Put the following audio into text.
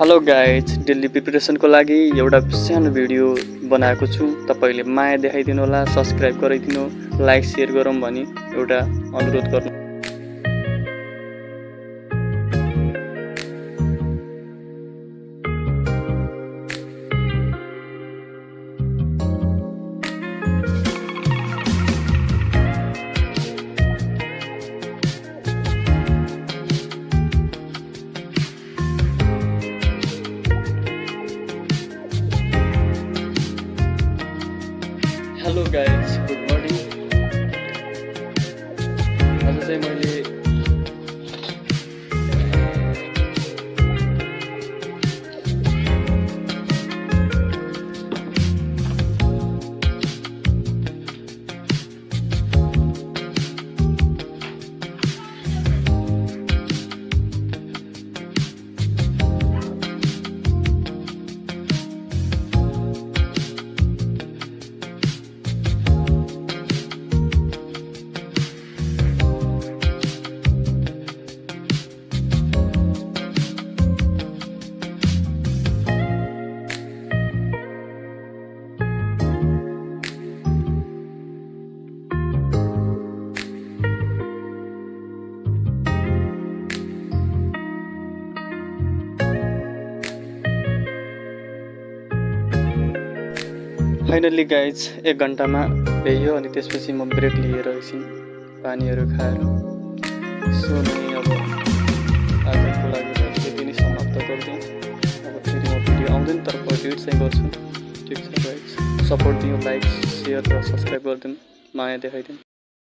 Hello guys, daily प्रिपरेसनको लागि एउटा सानो भिडियो बनाएको छु। तपाईले माया देखाइदिनु होला, सब्स्क्राइब गरिदिनु, लाइक शेयर गरौँ भनी एउटा अनुरोध गर्नु। Hello guys, good morning. आज चाहिँ मैले फाइनली गाइज 1 घन्टामा भ्याइयो अनि त्यसपछि म ब्रेक लिएर एकछिन पानीहरू खाएर सो नै अब आजको लागि यति नै समाप्त गरिदिउँ। अब फेरि म भिडियो आउँदैन तर एडिट चाहिँ गर्छु। ठिक छ गाइज, सपोर्ट दिनु, लाइक शेयर र सब्स्क्राइब गरिदिनु, माया देखाइदिनु।